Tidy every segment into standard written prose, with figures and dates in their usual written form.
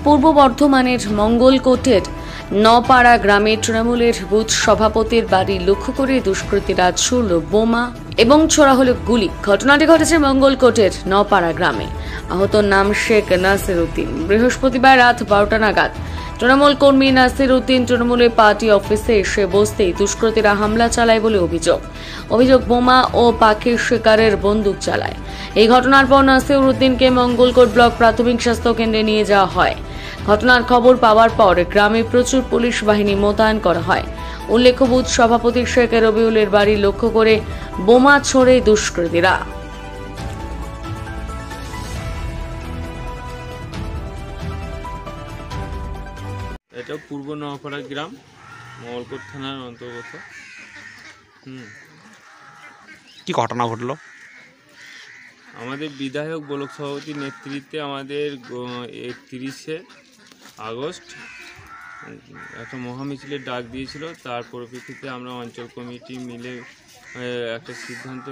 পূর্ব বর্ধমানের মঙ্গলকোটের নপাড়া গ্রামের তৃণমূলের বুথ সভাপতির বাড়ি লক্ষ্য করে দুষ্কৃতীরা ছুড়ল বোমা এবং ছোড়া হলো গুলি। ঘটনাটি ঘটেছে মঙ্গলকোটের নপাড়া গ্রামে। আহত নাম শেখ নাসির উদ্দিন। বৃহস্পতিবার রাত 12টা নাগাদ তৃণমূল কর্মী নাসির উদ্দিন তৃণমূলের পার্টি অফিসে এসে বসতেই দুষ্কৃতীরা হামলা চালায় বলে অভিযোগ বোমা ও পাখির শিকারের বন্দুক চালায়। এই ঘটনার পর নাসির উদ্দিনকে মঙ্গলকোট ব্লক প্রাথমিক স্বাস্থ্য কেন্দ্রে নিয়ে যাওয়া হয়। ঘটনার খবর পাওয়ার পর গ্রামে প্রচুর পুলিশ বাহিনী মোতায়েন করা হয়। উল্লেখ্য, বুথ সভাপতি শেখ রবিউলের বাড়ি লক্ষ্য করে বোমা ছোড়ে দুষ্কৃতীরা। এটা পূর্ব নওপাড়া গ্রাম, মঙ্গলকোট থানার অন্তর্গত। কি ঘটনা ঘটলো? আমাদের বিধায়ক ব্লক সভাপতির নেতৃত্বে আমাদের 31শে আগস্ট একটা মহামিছিলের ডাক দিয়েছিল। তার পরিপ্রেক্ষিতে আমরা অঞ্চল কমিটি মিলে একটা সিদ্ধান্ত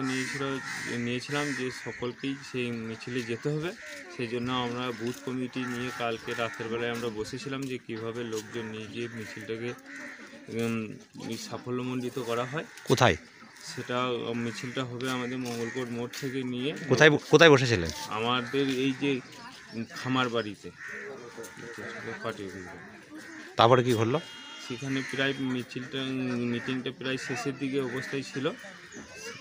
নিয়েছিলাম যে সকলকেই সেই মিছিলে যেতে হবে। সেই জন্য আমরা বুথ কমিটি নিয়ে কালকে রাতের বেলায় আমরা বসেছিলাম যে কিভাবে লোকজন নিয়ে গিয়ে মিছিলটাকে সাফল্যমণ্ডিত করা হয়। কোথায় সেটা মিছিলটা হবে আমাদের মঙ্গলকোট মোড় থেকে নিয়ে। কোথায় বসেছিলেন? আমাদের এই যে খামার বাড়িতে পার্টি। তারপরে কি ঘটলো? সেখানে প্রায় মিটিংটা প্রায় শেষের দিকে অবস্থায় ছিল।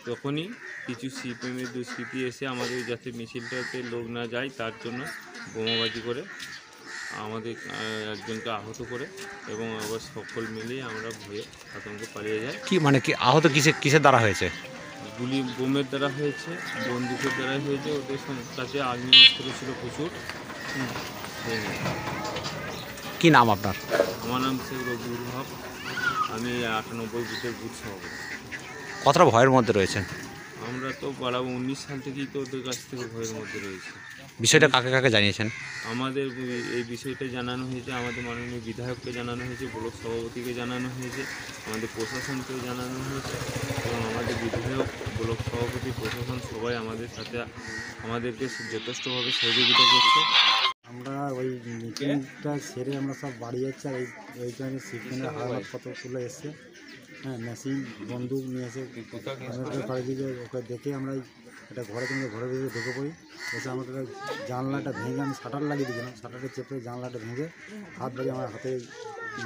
তখনই কিছু সিপিএমের দুষ্কৃতী এসে আমাদের যাতে মিছিলটাতে লোক না যায় তার জন্য বোমাবাজি করে আমাদের একজনকে আহত করে এবং আবার সকল মিলিয়ে আমরা ভয়ে আতঙ্কে পালিয়ে যাই। কি কি আহত কিসের দ্বারা হয়েছে? বোমের দ্বারা হয়েছে, বন্দুকের দ্বারা হয়েছে। ওদের কাছে আগ্নেয়াস্ত্র ছিল প্রচুর। কি নাম আপনার? আমার নাম শেখ রবিউল হক। আমি 98 বুথের বুথ সভাপতি। কতটা ভয়ের মধ্যে রয়েছেন? আমরা তো 19 সাল থেকেই তো ওদের কাছ থেকে ভয়ের মধ্যে রয়েছে। বিষয়টা কাকে কাকে জানিয়েছেন? আমাদের এই বিষয়টা জানানো হয়েছে, আমাদের মাননীয় বিধায়ককে জানানো হয়েছে, ব্লক সভাপতিকে জানানো হয়েছে, আমাদের প্রশাসনকেও জানানো হয়েছে এবং আমাদের বিধায়ক, ব্লক সভাপতি, প্রশাসন সবাই আমাদের সাথে আমাদেরকে যথেষ্টভাবে সহযোগিতা করছে। আমরা ওই মিটিংটা সেরে আমরা সব বাড়ি যাচ্ছি। আর এই টাইমে সিপিএমের হারাত কত তুলে এসছে, মেশিন বন্দুক নিয়ে এসে বাড়ি দিকে ওকে দেখে আমরা একটা ঘরের ভিতরে ঢুকে পড়ি। এসে আমাকে জানলাটা ভেঙে, আমি শাটার লাগিয়ে দিয়েছিলাম, শাটারটা চেপে জানলাটা ভেঙে হাত বাজে আমার হাতে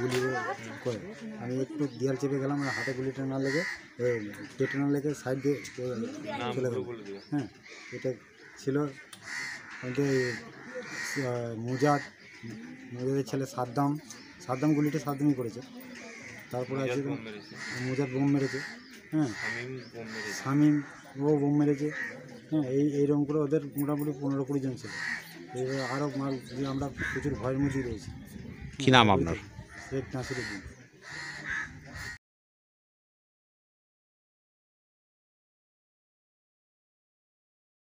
গুলি করে আমি একটু দেয়াল চেপে গেলাম। আর হাতে গুলিটা না লেগে পেটে না লেগে সাইড দিয়ে চলে গেল। এটা ছিল মুজাদের ছেলে সাদ্দাম গুলিটা সাদ্দামই করেছে। তারপরে আছে মুজাদ বোম মেরেছে, শামীম ও বোম মেরেছে। এইরকম করে ওদের মোটামুটি 15-20 জন ছিল। এইভাবে আরও আমরা প্রচুর ভয়ের মধ্যেই রয়েছি। কি নাম আপনার? শেখ নাসির উদ্দিন।